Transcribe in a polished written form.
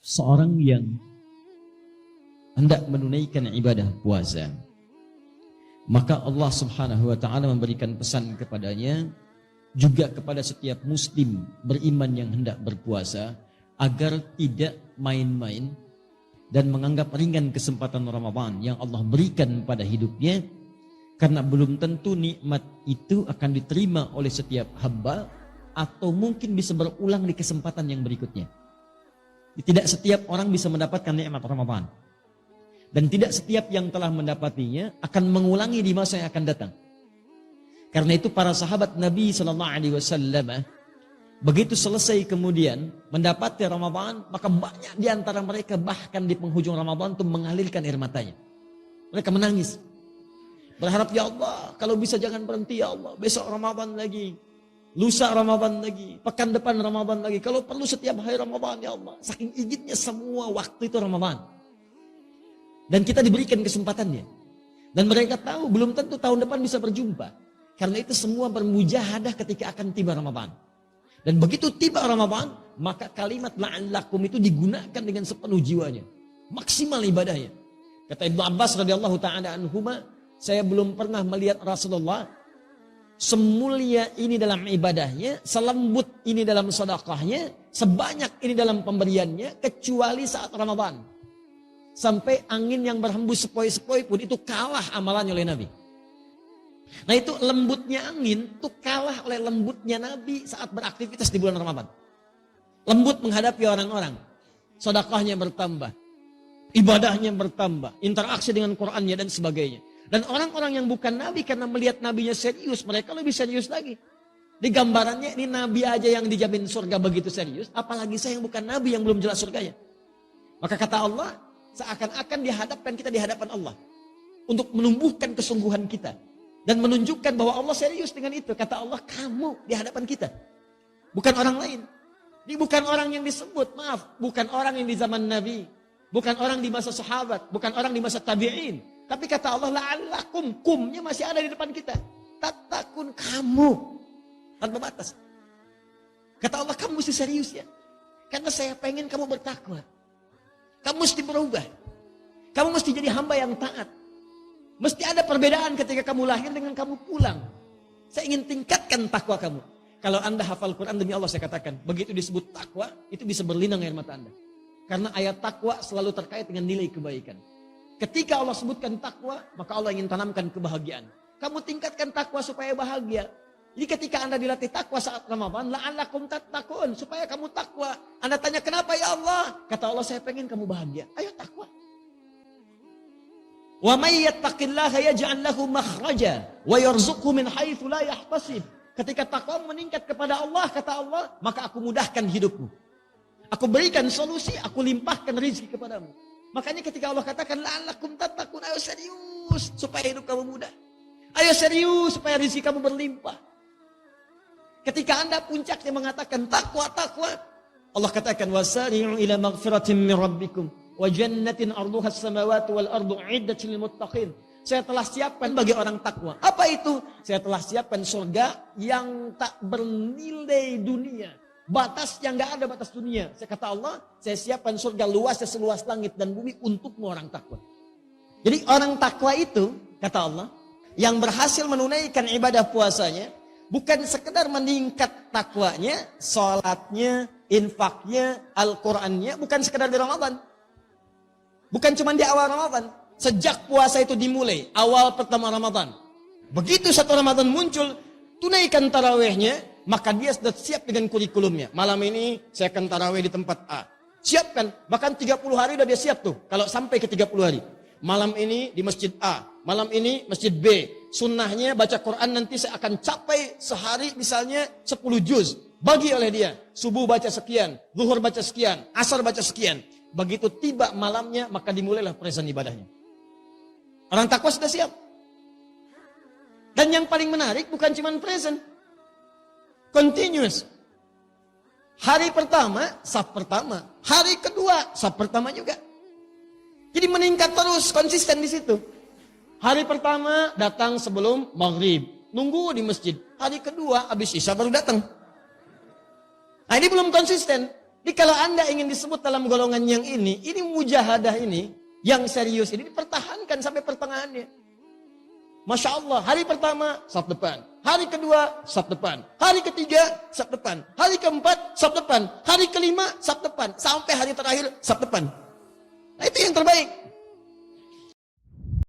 seorang yang hendak menunaikan ibadah puasa, maka Allah Subhanahu wa taala memberikan pesan kepadanya juga kepada setiap muslim beriman yang hendak berpuasa agar tidak main-main dan menganggap ringan kesempatan Ramadan yang Allah berikan pada hidupnya, karena belum tentu nikmat itu akan diterima oleh setiap hamba atau mungkin bisa berulang di kesempatan yang berikutnya. Tidak setiap orang bisa mendapatkan nikmat Ramadan. Dan tidak setiap yang telah mendapatinya akan mengulangi di masa yang akan datang. Karena itu para sahabat Nabi SAW begitu selesai kemudian mendapati Ramadan, maka banyak di antara mereka bahkan di penghujung Ramadan itu mengalirkan air matanya. Mereka menangis. Berharap, ya Allah, kalau bisa jangan berhenti ya Allah. Besok Ramadan lagi, lusa Ramadan lagi, pekan depan Ramadan lagi. Kalau perlu setiap hari Ramadan ya Allah. Saking inginnya semua waktu itu Ramadan. Dan kita diberikan kesempatannya. Dan mereka tahu belum tentu tahun depan bisa berjumpa. Karena itu semua bermujahadah ketika akan tiba Ramadan. Dan begitu tiba Ramadan, maka kalimat la'allakum itu digunakan dengan sepenuh jiwanya. Maksimal ibadahnya. Kata Ibnu Abbas radhiyallahu taala anhuma, saya belum pernah melihat Rasulullah semulia ini dalam ibadahnya, selembut ini dalam sedekahnya, sebanyak ini dalam pemberiannya, kecuali saat Ramadan. Sampai angin yang berhembus sepoi-sepoi pun itu kalah amalannya oleh Nabi. Nah itu lembutnya angin itu kalah oleh lembutnya Nabi saat beraktivitas di bulan Ramadan. Lembut menghadapi orang-orang. Sedekahnya bertambah. Ibadahnya bertambah. Interaksi dengan Qur'annya dan sebagainya. Dan orang-orang yang bukan Nabi karena melihat Nabinya serius, mereka lebih serius lagi. Di gambarannya ini Nabi aja yang dijamin surga begitu serius. Apalagi saya yang bukan Nabi yang belum jelas surganya. Maka kata Allah, seakan-akan dihadapkan kita di hadapan Allah. Untuk menumbuhkan kesungguhan kita. Dan menunjukkan bahwa Allah serius dengan itu. Kata Allah, kamu di hadapan kita. Bukan orang lain. Ini bukan orang yang disebut, maaf. Bukan orang yang di zaman Nabi. Bukan orang di masa sahabat. Bukan orang di masa tabi'in. Tapi kata Allah, la'allakum, kumnya masih ada di depan kita. Tatakun kamu. Tanpa batas. Kata Allah, kamu mesti serius ya. Karena saya pengen kamu bertakwa. Kamu mesti berubah. Kamu mesti jadi hamba yang taat. Mesti ada perbedaan ketika kamu lahir dengan kamu pulang. Saya ingin tingkatkan takwa kamu. Kalau Anda hafal Quran, demi Allah saya katakan, begitu disebut takwa, itu bisa berlinang air mata Anda. Karena ayat takwa selalu terkait dengan nilai kebaikan. Ketika Allah sebutkan takwa, maka Allah ingin tanamkan kebahagiaan. Kamu tingkatkan takwa supaya bahagia. Jadi ketika Anda dilatih takwa saat Ramadan, la'allakum tattaqun, supaya kamu takwa. Anda tanya, kenapa ya Allah? Kata Allah, saya pengen kamu bahagia. Ayo takwa. Wa may yattaqillaha yaj'al lahu makhraja wa yarzuqhu min haitsu la yahtasib. Ketika takwa meningkat kepada Allah, kata Allah, maka aku mudahkan hidupmu. Aku berikan solusi, aku limpahkan rezeki kepadamu. Makanya ketika Allah katakan la'allakum tattaqun, ayo serius supaya hidup kamu mudah. Ayo serius supaya rezeki kamu berlimpah. Ketika Anda puncaknya mengatakan takwa, Allah katakan wasari'u ila maghfiratin min rabbikum wa jannatin arduha as-samawati wal ardu 'iddatil lil muttaqin. Saya telah siapkan bagi orang takwa. Apa itu? Saya telah siapkan surga yang tak bernilai dunia. Batas yang enggak ada batas dunia. Saya kata Allah, saya siapkan surga luasnya seluas langit dan bumi untukmu orang takwa. Jadi orang takwa itu, kata Allah, yang berhasil menunaikan ibadah puasanya, bukan sekedar meningkat takwanya, sholatnya, infaknya, Al-Qurannya, bukan sekedar di Ramadan. Bukan cuma di awal Ramadan. Sejak puasa itu dimulai, awal pertama Ramadan. Begitu satu Ramadan muncul, tunaikan tarawihnya, maka dia sudah siap dengan kurikulumnya. Malam ini saya akan tarawih di tempat A. Siapkan, bahkan 30 hari sudah dia siap tuh, kalau sampai ke 30 hari. Malam ini di masjid A, malam ini masjid B. Sunnahnya baca Quran nanti saya akan capai sehari misalnya 10 juz. Bagi oleh dia. Subuh baca sekian, zuhur baca sekian, asar baca sekian. Begitu tiba malamnya maka dimulailah present ibadahnya. Orang takwa sudah siap. Dan yang paling menarik bukan cuma present. Continuous. Hari pertama, saf pertama. Hari kedua, saf pertama juga. Jadi meningkat terus, konsisten di situ. Hari pertama datang sebelum maghrib, nunggu di masjid. Hari kedua habis isya baru datang. Nah ini belum konsisten. Jadi kalau Anda ingin disebut dalam golongan yang ini mujahadah ini, yang serius ini dipertahankan sampai pertengahannya. Masya Allah, hari pertama, saf depan. Hari kedua, saf depan. Hari ketiga, saf depan. Hari keempat, saf depan. Hari kelima, saf depan. Sampai hari terakhir, saf depan. Nah itu yang terbaik.